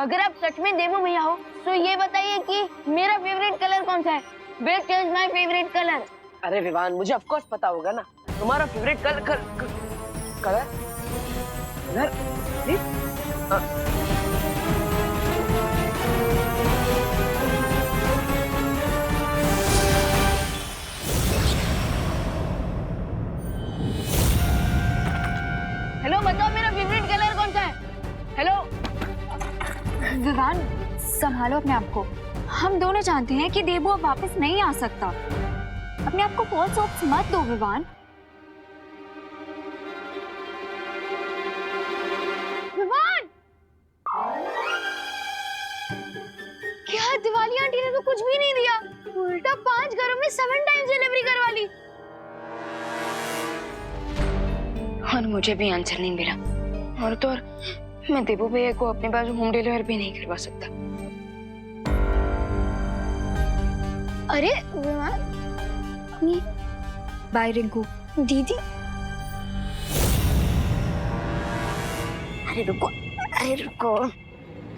अगर आप सच में देवो भैया हो तो ये बताइए कि मेरा फेवरेट कलर कौन सा है? Which is my favorite color? अरे विवान, मुझे ऑफ कोर्स पता होगा ना तुम्हारा फेवरेट कलर कलर हेलो, बताओ मेरा फेवरेट कलर कौन सा है? हेलो विवान, संभालो अपने आप को। हम दोनों जानते हैं कि देबू अब वापस नहीं आ सकता। अपने आप को फॉल्स होप्स मत दो विवान। विवान! क्या दिवाली आंटी ने तो कुछ भी नहीं दिया, उल्टा 5 घरों में 7 टाइम्स डिलीवरी करवा ली। और मुझे भी आंसर नहीं मिला, और तो और मैं देबू भैया को अपने पास होम डिलीवर भी नहीं करवा सकता। अरे विवान, बाय रिंकू। दीदी। अरे रुको, अरे रुको,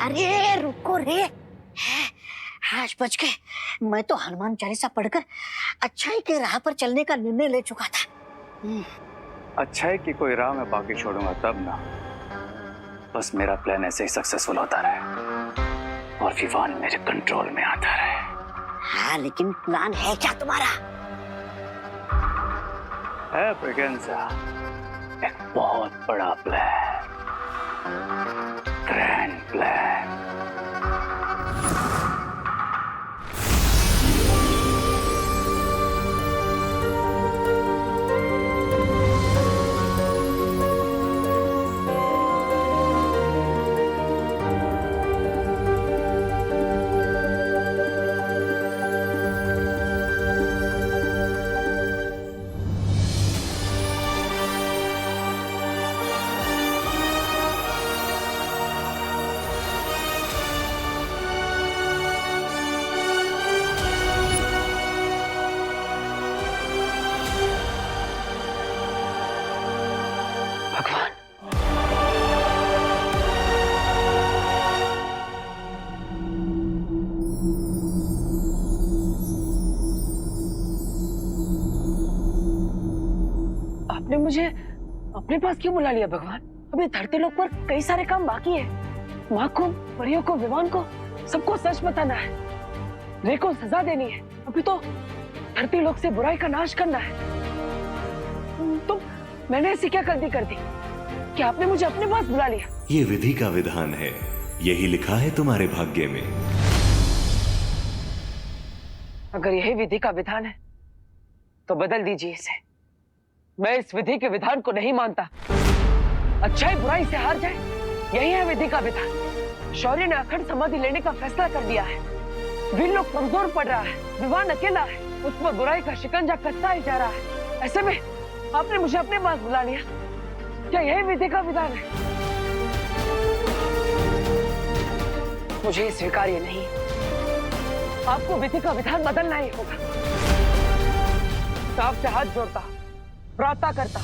अरे रुको रे। 8 बज गए। मैं तो हनुमान चालीसा पढ़कर अच्छाई के राह पर चलने का निर्णय ले चुका था। अच्छाई की कोई राह मैं बाकी छोड़ूंगा तब ना। बस मेरा प्लान ऐसे ही सक्सेसफुल होता रहे और विवान मेरे कंट्रोल में आता रहे। हाँ, लेकिन प्लान है क्या तुम्हारा? है ब्रिगेंजा, एक बहुत बड़ा प्लान, ग्रैंड प्लान। आपने मुझे अपने पास क्यों बुला लिया भगवान? अभी धरती लोक पर कई सारे काम बाकी है। माँ को, परियों को, विवान को, सबको सच बताना है। रे को सजा देनी है। अभी तो धरती लोक से बुराई का नाश करना है। तो मैंने ऐसी क्या गलती कर दी कि आपने मुझे अपने पास बुला लिया? ये विधि का विधान है, यही लिखा है तुम्हारे भाग्य में। अगर यही विधि का विधान है तो बदल दीजिए इसे। मैं इस विधि के विधान को नहीं मानता। अच्छाई बुराई से हार जाए, यही है विधि का विधान। शौर्य ने अखंड समाधि लेने का फैसला कर दिया है। वीर लोग कमजोर पड़ रहा है, विवान अकेला है, उस पर बुराई का शिकंजा कसता ही जा रहा है। ऐसे में आपने मुझे अपने पास बुला लिया। क्या यही विधि का विधान है? मुझे स्वीकार्य नहीं। आपको विधि का विधान बदलना ही होगा। तो आपसे हाथ जोड़ता, प्रार्थना करता,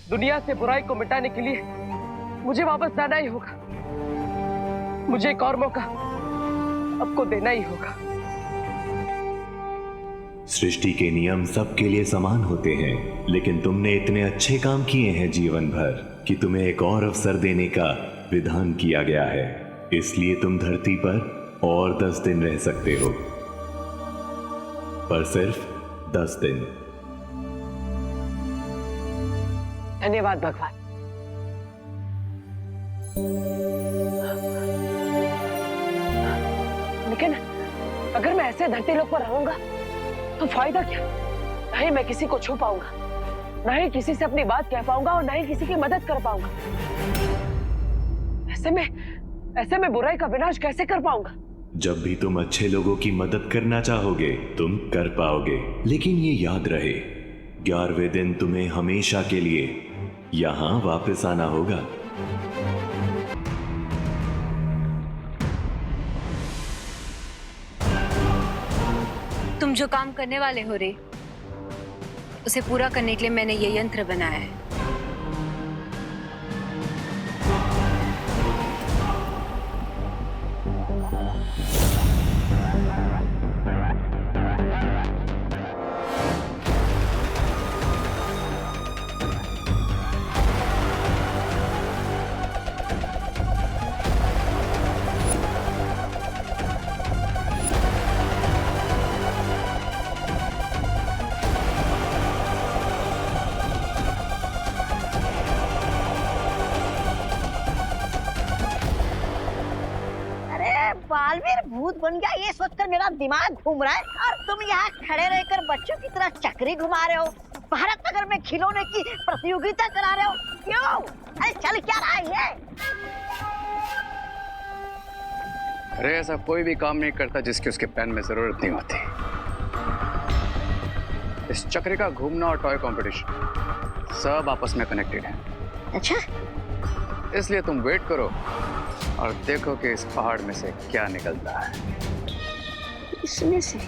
दुनिया से बुराई को मिटाने के लिए मुझे वापस जाना ही होगा। मुझे एक और मौका आपको देना ही होगा। सृष्टि के नियम सबके लिए समान होते हैं, लेकिन तुमने इतने अच्छे काम किए हैं जीवन भर कि तुम्हें एक और अवसर देने का विधान किया गया है। इसलिए तुम धरती पर और 10 दिन रह सकते हो, पर सिर्फ 10 दिन। धन्यवाद भगवान। लेकिन अगर मैं ऐसे धरती लोक पर रहूंगा तो फायदा क्या? ना ही मैं किसी को छू पाऊंगा, ना ही किसी से अपनी बात कह पाऊंगा, और ना ही किसी की मदद कर पाऊंगा। ऐसे में बुराई का विनाश कैसे कर पाऊंगा? जब भी तुम अच्छे लोगों की मदद करना चाहोगे तुम कर पाओगे, लेकिन ये याद रहे 11वें दिन तुम्हें हमेशा के लिए यहां वापस आना होगा। तुम जो काम करने वाले हो रे, उसे पूरा करने के लिए मैंने ये यंत्र बनाया है। बालवीर भूत बन गया ये सोचकर मेरा दिमाग घूम रहा है, और तुम यहाँ खड़े रहकर बच्चों की तरह चक्री घुमा रहे हो, भारत नगर में खिलौने की प्रतियोगिता करा रहे हो, क्यों? अरे चल क्या रहा है ये? अरे ऐसा कोई भी काम नहीं करता जिसकी उसके पेन में जरूरत नहीं होती। इस चक्री का घूमना और टॉय कंपटीशन सब आपस में कनेक्टेड है। अच्छा, इसलिए तुम वेट करो और देखो कि इस पहाड़ में से क्या निकलता है। इसमें से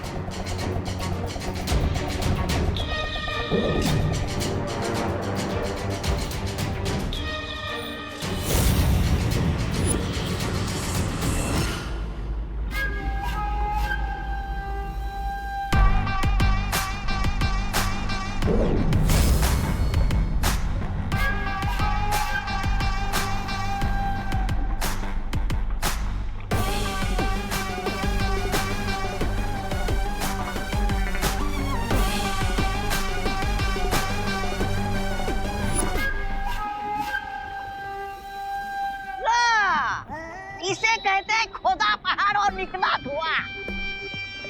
इसे कहते हैं खोदा पहाड़ और निकला धुआं।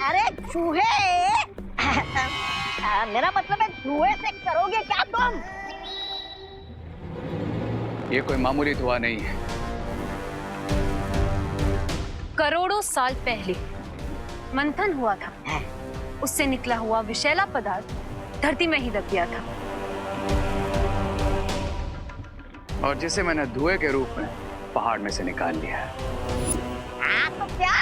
अरे चूहे मेरा मतलब है धुएं से करोगे क्या तुम? ये कोई मामूली धुआं नहीं है। करोड़ों साल पहले मंथन हुआ था, उससे निकला हुआ विषैला पदार्थ धरती में ही दब गया था, और जिसे मैंने धुएं के रूप में पहाड़ में से निकाल लिया है। हाँ तो क्या?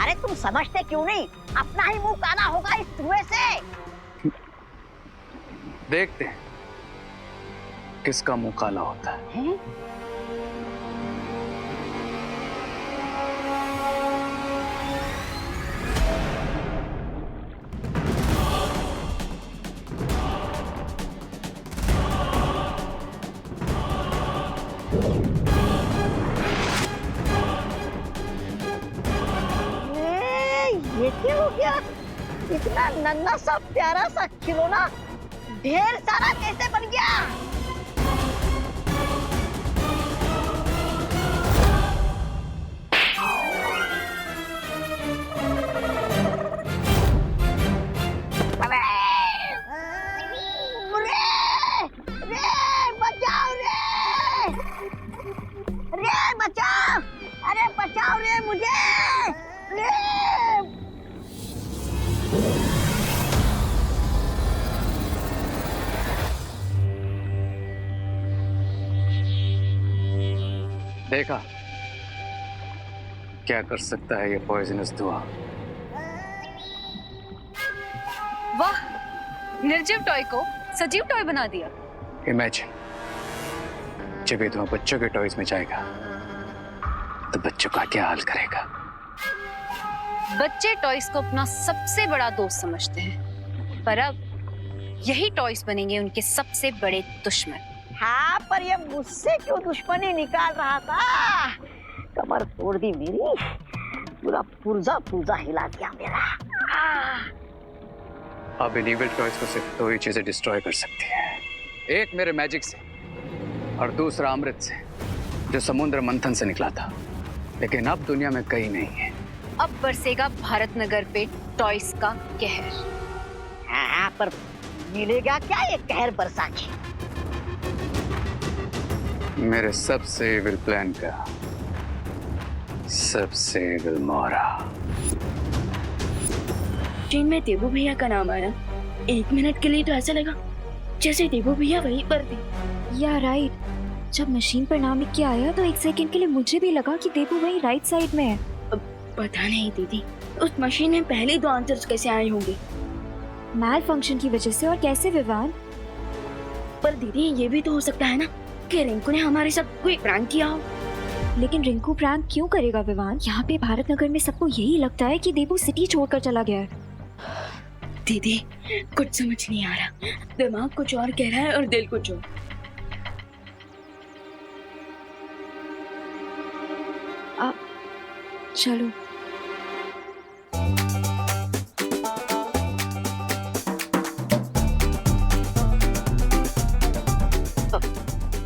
अरे तुम समझते क्यों नहीं? अपना ही मुंह काला होगा इस धुएं से। देखते हैं किसका मुंह काला होता है। ये क्या हो गया? इतना नन्हा सा प्यारा सा खिलौना ढेर सारा कैसे बन गया? बचाओ! अरे बचाओ रे मुझे! देखा क्या कर सकता है ये पॉइजनस धुआं। वाह, निर्जीव टॉय को सजीव टॉय बना दिया। इमेजिन जब ये धुआं बच्चों के टॉयज में जाएगा तो बच्चों का क्या हाल करेगा। बच्चे टॉयज को अपना सबसे बड़ा दोस्त समझते हैं, पर अब यही टॉयज बनेंगे उनके सबसे बड़े दुश्मन। हाँ, पर ये मुझसे क्यों दुश्मनी निकाल रहा था? कमर तोड़ दी मेरी, पूरा पुर्जा पुर्जा हिला दिया मेरा। अब इन इविल टॉयज को सिर्फ दो ही चीजें डिस्ट्रॉय कर सकती है, एक मेरे मैजिक से और दूसरा अमृत से जो समुद्र मंथन से निकला था, लेकिन अब दुनिया में कहीं नहीं है। अब बरसेगा भारत नगर पे टॉयज का कहर। हाँ, पर मिलेगा क्या ये कहर बरसा के? मेरे सबसे इविल प्लान का सबसे इविल मोहरा। ट्रेन में देवू भैया का नाम आया, 1 मिनट के लिए तो ऐसा लगा जैसे देवू भैया वहीं पर थे। या राइट, जब मशीन पर नाम लिख के आया तो 1 सेकंड के लिए मुझे भी लगा कि देवू वहीं राइट साइड में है। पता नहीं दीदी, उस मशीन में पहले 2 आंसर्स कैसे आए होंगे? मैल फंक्शन की वजह से। और कैसे विवान? पर दीदी ये भी तो हो सकता है ना कि रिंकू ने हमारे साथ कोई प्रैंक किया हो। लेकिन रिंकू प्रैंक क्यों करेगा विवान? यहाँ पे भारत नगर में सबको यही लगता है कि देबू सिटी छोड़कर चला गया है। दीदी कुछ समझ नहीं आ रहा, दिमाग कुछ और कह रहा है और दिल कुछ और। चलो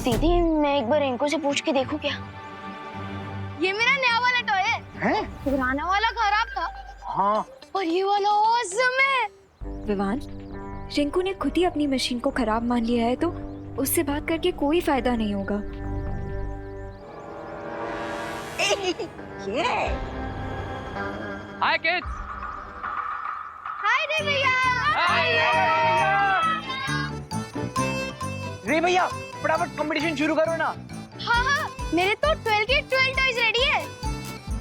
दीदी मैं एक बार रिंकू से पूछ के देखूं क्या? ये मेरा नया वाला टॉय है। पुराना वाला खराब था। हाँ और ये वाला ऑसम है। विवान, रिंकू ने खुद ही अपनी मशीन को खराब मान लिया है तो उससे बात करके कोई फायदा नहीं होगा। हाय किड्स। हाय रे भैया। रे भैया फटाफट कंपटीशन शुरू करो ना। हाँ हाँ मेरे तो 12 के 12 टॉयज रेडी है।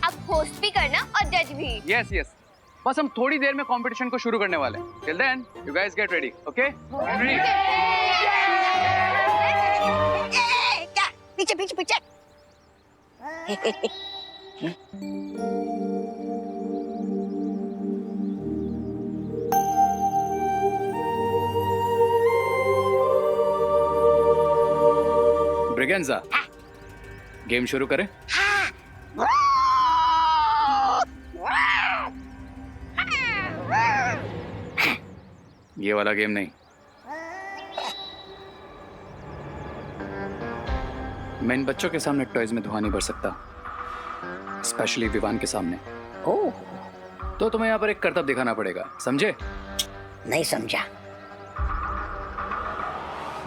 अब होस्ट भी करना और जज भी। यस यस, बस हम थोड़ी देर में कंपटीशन को शुरू करने वाले हैं। Till then you guys get ready, okay? पीछे पीछे पीछे। ब्रिगेंजा, गेम शुरू करें? ये वाला गेम नहीं। मैं इन बच्चों के सामने टॉयज में धुआं नहीं भर सकता, स्पेशली विवान के सामने। ओह, तो तुम्हें यहाँ पर एक करतब दिखाना पड़ेगा, समझे? नहीं समझा।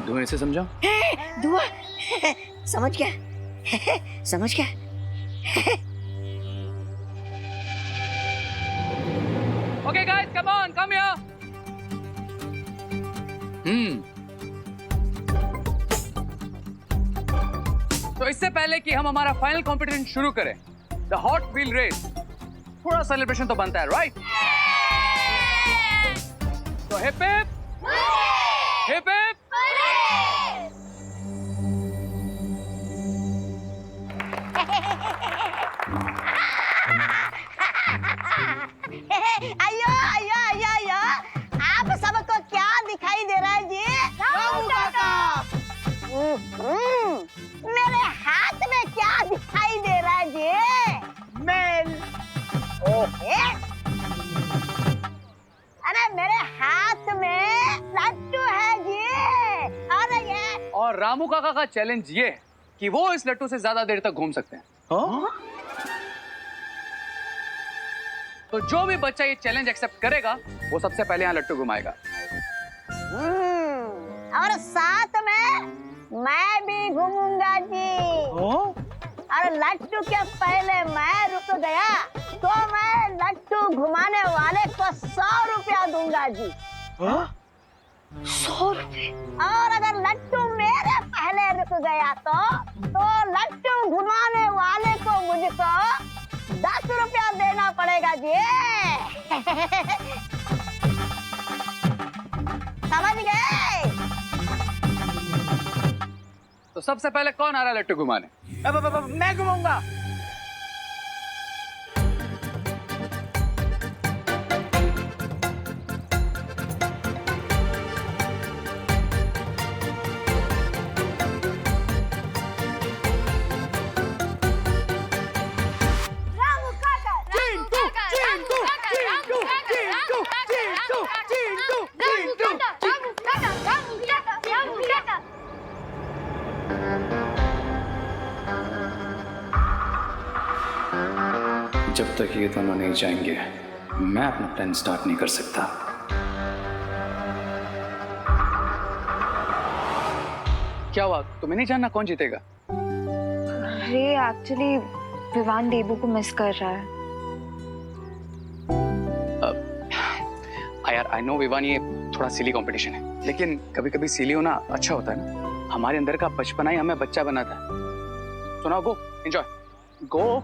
धुएं से समझा? दुआ समझ गया समझ गया। Okay guys, come on, come here. तो इससे पहले कि हम हमारा फाइनल कंपटीशन शुरू करें, द हॉट व्हील रेस, थोड़ा सेलिब्रेशन तो बनता है, राइट? तो हिप हिप हिप हिप। अयो अयो अयो अयो, आप सबको क्या दिखाई दे रहा है जी? मेरे हाथ में क्या दिखाई दे रहा है जी? मेल। अरे मेरे हाथ में लड्डू है जी। अरे ये और रामू काका का चैलेंज ये है कि वो इस लट्टू से ज्यादा देर तक घूम सकते हैं। तो जो भी बच्चा ये चैलेंज एक्सेप्ट करेगा वो सबसे पहले यहाँ लट्टू घुमाएगा। और साथ में मैं भी घूमूंगा जी। और लट्टू के पहले मैं रुक गया तो मैं लट्टू घुमाने वाले को 100 रुपया दूंगा जी। 100 रुपये? और अगर लट्टू मेरे पहले रुक गया तो लट्टू घुमाने वाले को मुझको 10 रुपया देना पड़ेगा जी। समझ गए? तो सबसे पहले कौन आ रहा है लट्टू घुमाने? मैं घुमाऊंगा। जब तक ये दोनों नहीं जाएंगे मैं अपना प्लान स्टार्ट नहीं कर सकता। क्या हुआ, तुम्हें नहीं जानना कौन जीतेगा? अरे एक्चुअली विवान देबू को मिस कर रहा है। यार आई नो विवान, ये थोड़ा सिली कंपटीशन है, लेकिन कभी कभी सिली होना अच्छा होता है ना। हमारे अंदर का बचपना ही हमें बच्चा बनाता है। तो now go, enjoy, go.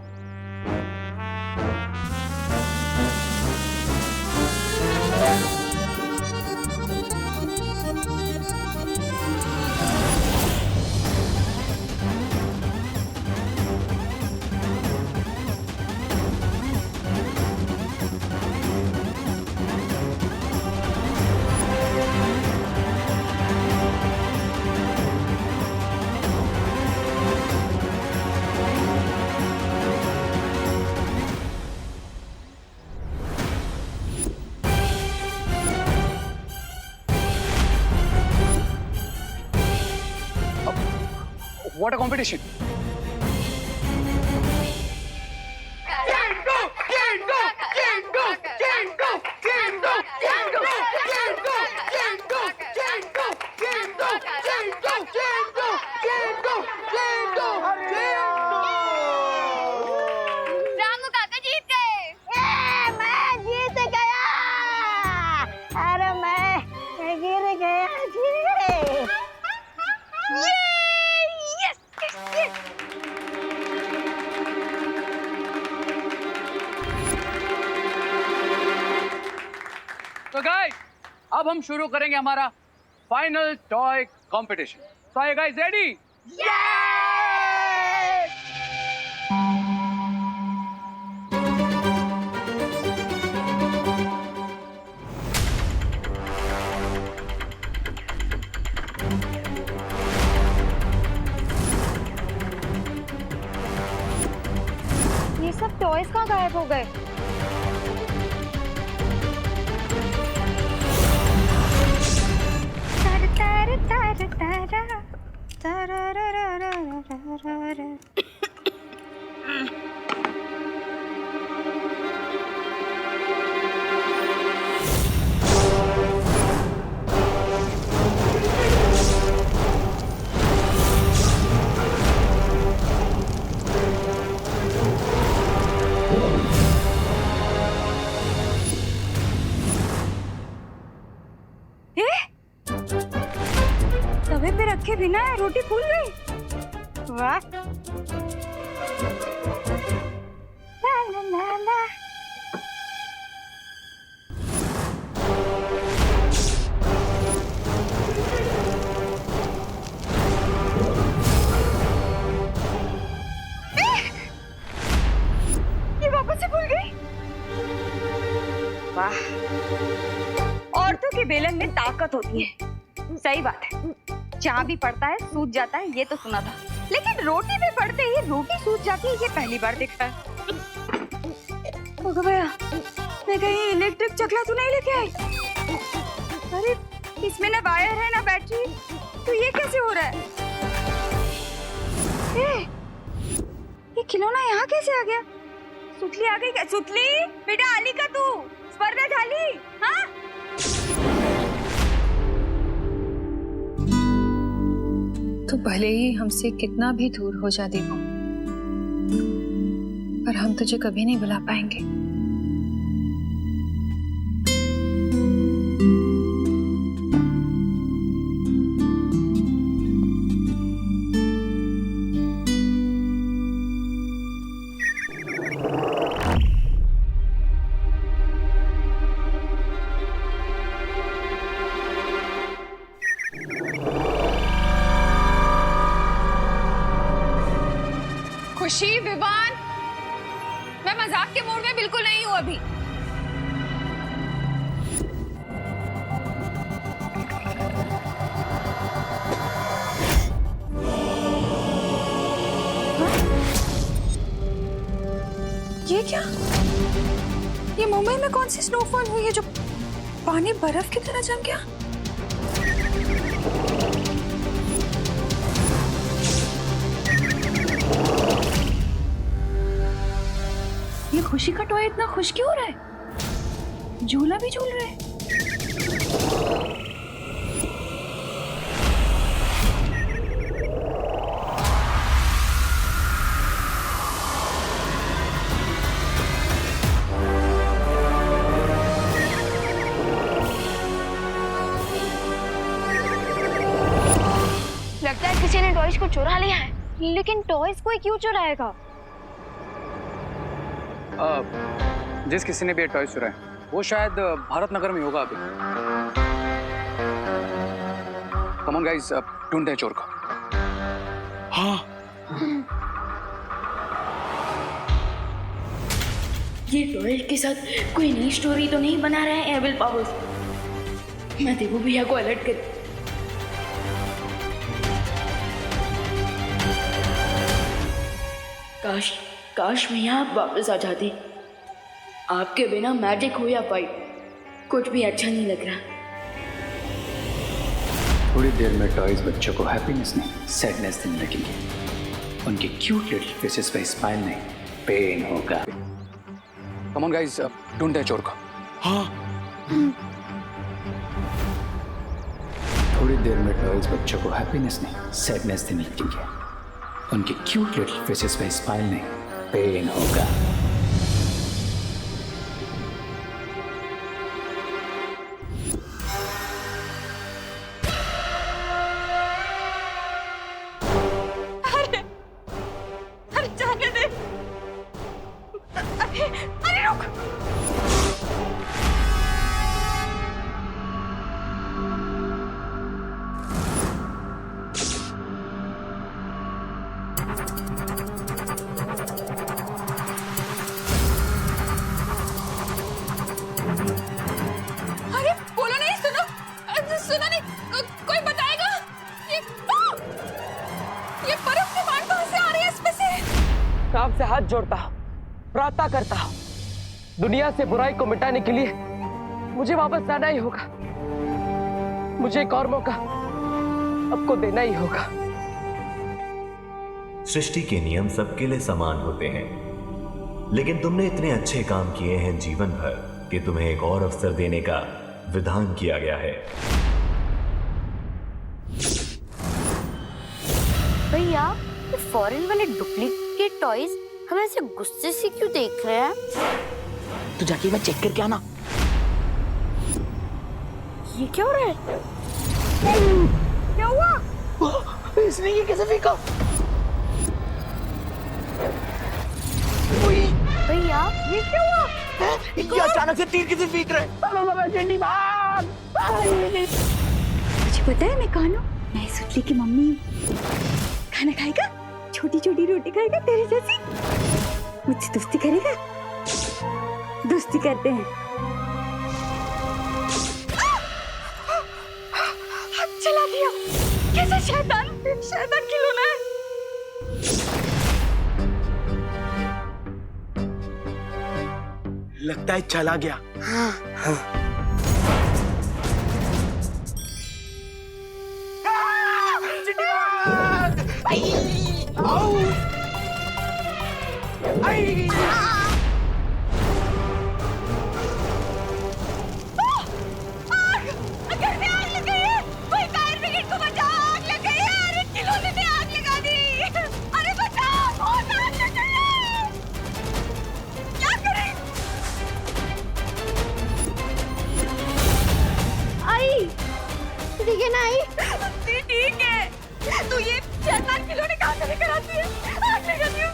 What a competition. Ramu काका जीत गए। मैं जीत गया। अरे मैं गिर गया जी। तो गाइस अब हम शुरू करेंगे हमारा final toy competition. So are you guys ready? ये सब टॉयज कहाँ गायब हो गए? तवे पे रखे बिना रोटी फूल गई। वाह। ला ला ला ला। ये वापस से फूल गई। वाह। औरतों के बेलन में ताकत होती है। सही बात है, जहाँ भी पड़ता है सूज जाता है, ये तो सुना था, लेकिन रोटी में पड़ते ही रोटी सूज जाती है, ये पहली बार देखा है। भैया, मैं कहीं इलेक्ट्रिक चकला तो नहीं लेके आई? अरे इसमें ना वायर है ना बैटरी, तो ये कैसे हो रहा है? ये खिलौना यहाँ कैसे आ गया? सुतली आ गई क्या? सुतली बेटा, आली का तू स्पर्धा झाली? हाँ, तो भले ही हमसे कितना भी दूर हो जा देवो, पर हम तुझे कभी नहीं भुला पाएंगे। खुशी, विवान, मैं मजाक के मूड में बिल्कुल नहीं हूँ अभी। ये क्या? ये मुंबई में कौन सी स्नोफॉल हुई है जो पानी बर्फ की तरह जम गया? ये खुशी का टॉय इतना खुश क्यों हो रहा है? झूला भी झूल रहा है। लगता है किसी ने टॉयज को चुरा लिया है। लेकिन टॉयज कोई क्यों चुराएगा? जिस किसी ने भी टॉय चुराए वो शायद भारत नगर में होगा अभी। कम ऑन गाइस, ढूंढते हैं चोर को। हाँ, ये टॉय के साथ कोई नई स्टोरी तो नहीं बना रहे हैं एविल पावर्स? मैं देवू भैया को अलर्ट कर। काश भैया आप वापस आ जाते। आपके बिना मैजिक हो या फाइट, कुछ भी अच्छा नहीं लग रहा। थोड़ी देर में टॉयज बच्चों को हैप्पीनेस नहीं सैडनेस देने लगेंगे। उनके क्यूट लिटिल फेसेस पे स्माइल नहीं पेन होगा। कम ऑन गाइस, ढूंढते हैं चोर को। हाँ। थोड़ी देर में टॉयज बच्चों को हैप्पीनेस नहीं सैडनेस देने लगेंगे। उनके क्यूट लिटिल फेसेस पे स्माइल नहीं पेन होगा। अरे जाने दे। अरे रुक। अरे बोलो नहीं, सुनो सुनो नहीं, कोई बताएगा? ये बर्फ की बाढ़ कहां से आ रही है इसमें से? काम से हाथ जोड़ता हूँ, प्रार्थना करता हूँ, दुनिया से बुराई को मिटाने के लिए मुझे वापस आना ही होगा। मुझे एक और मौका आपको देना ही होगा। सृष्टि के नियम सबके लिए समान होते हैं, लेकिन तुमने इतने अच्छे काम किए हैं जीवन भर कि तुम्हें एक और अवसर देने का विधान किया गया है। भैया, ये फॉरेन वाले डुप्लीकेट टॉयज हमें ऐसे गुस्से से क्यों देख रहे हैं? तो जाके मैं चेक करके आना। ये क्या हो रहा है? क्या हुआ? इसने ये कैसे फेंका? भैया, ये क्या हुआ? ये अचानक से तीर किसे फेंक रहे हैं? चंडी भाग! मुझे पता है मैं कौन हूँ। मैं सुतली की मम्मी हूँ। खाना खाएगा? छोटी छोटी रोटी खाएगा तेरे जैसी? मुझसे दोस्ती करेगा? दोस्ती करते हैं। हाथ चला दिया। कैसा शैतान खिलौना है। लगता है चला गया। ठीक है ना आई? ठीक है। तू ये शैतान खिलौने कहाँ से लेकर आती है? आग लगाती हूँ।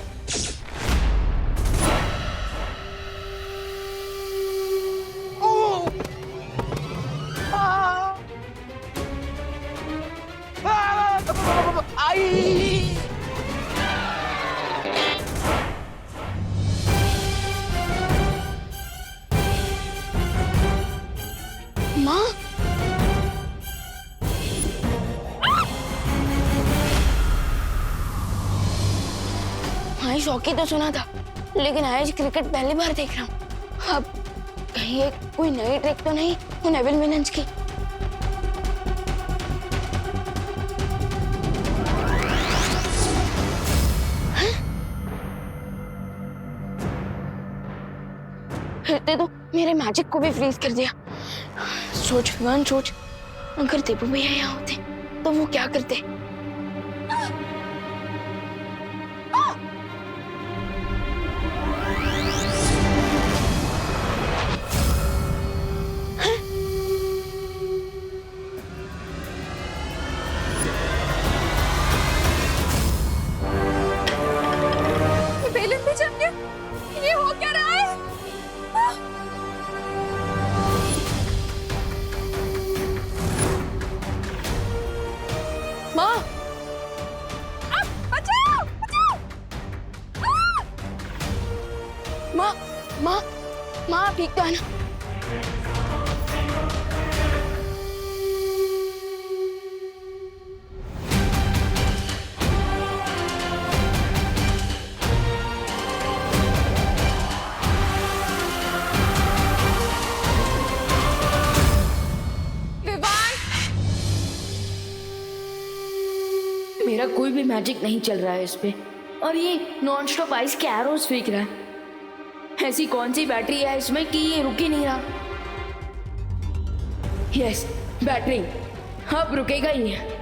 माँ, हाँ शौकी तो सुना था, लेकिन आज क्रिकेट पहली बार देख रहा हूँ। अब कहीं ये कोई नई ट्रिक तो नहीं उन एविल विलन्स की? फिर तो मेरे मैजिक को भी फ्रीज कर दिया। सोच विवान सोच, अगर देबू भैया यहाँ होते तो वो क्या करते? बेलन भी जम गया। ये हो क्या रहा है? माँ, बचाओ बचाओ। माँ, माँ, माँ ठीक तो है ना? मैजिक नहीं चल रहा है इस पे, और ये नॉन स्टॉप आइस के एरोस फेंक रहा है। ऐसी कौन सी बैटरी है इसमें कि ये रुक ही नहीं रहा? यस, बैटरी अब रुकेगा ही नहीं।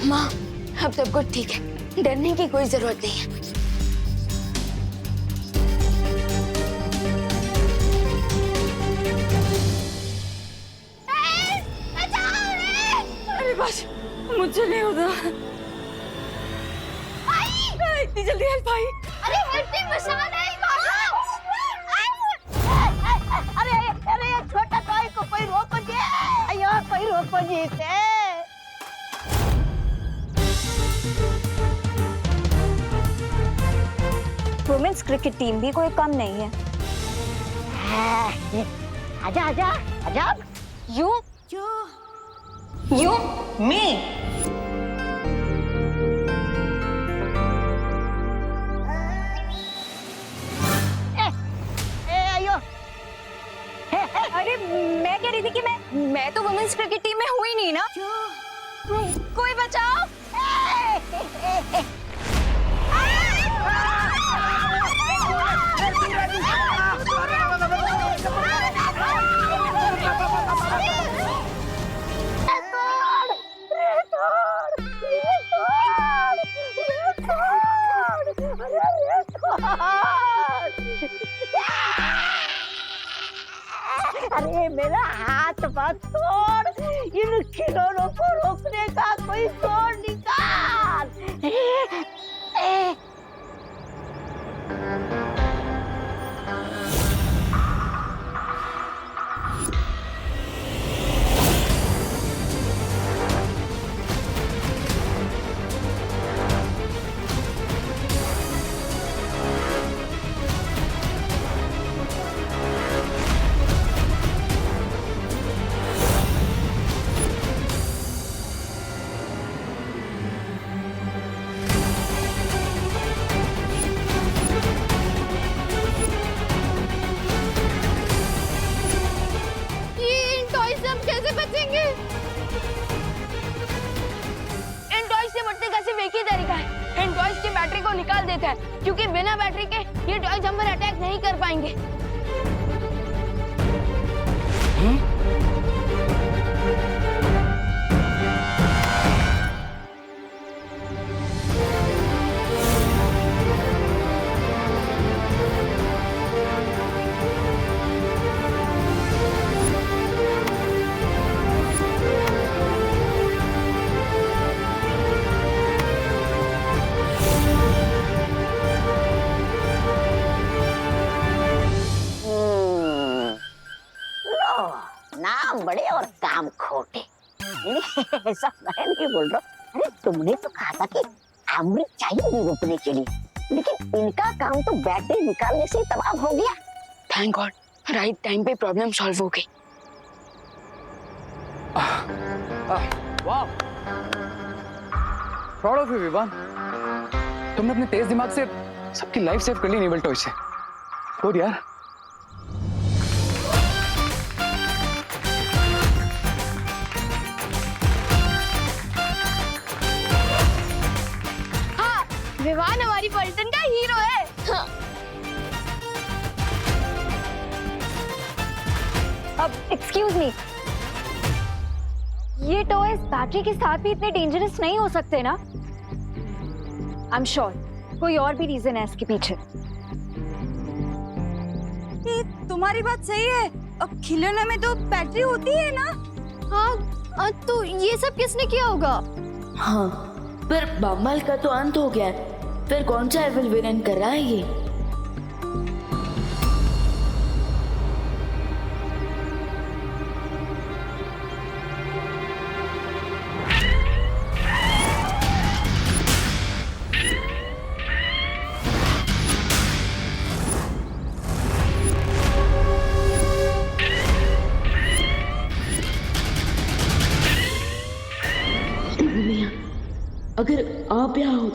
माँ, अब सब कुछ ठीक है, डरने की कोई जरूरत नहीं है। अरे बस, मुझसे नहीं होता। इतनी जल्दी हेल्प आई? अरे हेल्पिंग मशीन है, अरे अरे छोटा टॉय को कोई रोको जी, अयो कोई रोको जी इसे। वुमेन्स क्रिकेट टीम भी कोई कम नहीं है। आजा आजा आजा। यू मी अयो। अरे मैं कह रही थी कि मैं तो वुमेन्स क्रिकेट टीम में हुई नहीं ना। कोई बचाओ। अरे मेरा हाथ मत तोड़, इन खिलौनों को रोकने का कोई जोर निकाल। निकाल देता है, क्योंकि बिना बैटरी के ये टॉयज हम पर अटैक नहीं कर पाएंगे। नाम बड़े और काम खोटे। ऐसा मैं नहीं बोल रहा। अरे तुमने तो कहा था कि अमृत चाहिए नहीं रोकने के लिए, लेकिन इनका काम तो बैटरी निकालने से तमाम हो गया। थैंक गॉड, राइट टाइम पे प्रॉब्लम सॉल्व हो गई। वाह, प्राउड ऑफ यू विवान। तुमने अपने तेज दिमाग से सबकी लाइफ सेव कर ली नेवल टॉय से। गुड यार। विवान हमारी पलटन का हीरो है। अब एक्सक्यूज मी, ये टॉयज बैटरी के साथ भी इतने डेंजरस नहीं हो सकते ना? आई एम श्योर कोई और भी रीजन है इसके पीछे। तुम्हारी बात सही है, अब खिलौने में तो बैटरी होती है ना। हाँ, तो ये सब किसने किया होगा? हाँ, पर बम्बल का तो अंत हो गया है, फिर कौन सा एविल विलन कर रहा है ये?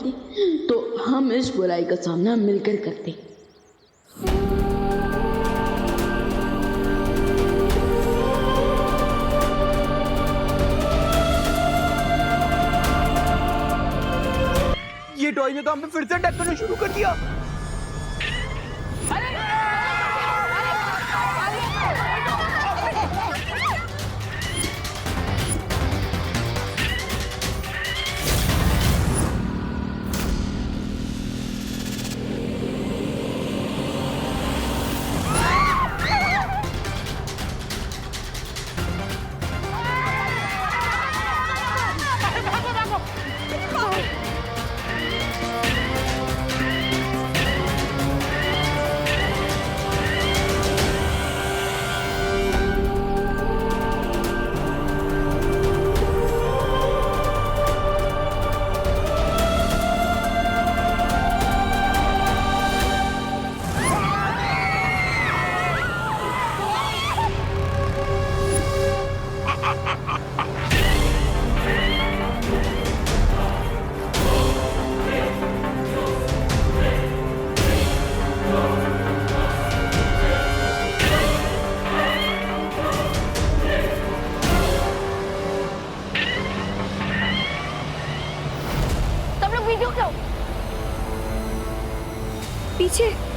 होती तो हम इस बुराई का सामना मिलकर करते। ये टॉय ने तो हमें फिर से अटैक करना शुरू कर दिया। तुम लोग वीडियो क्यों? पीछे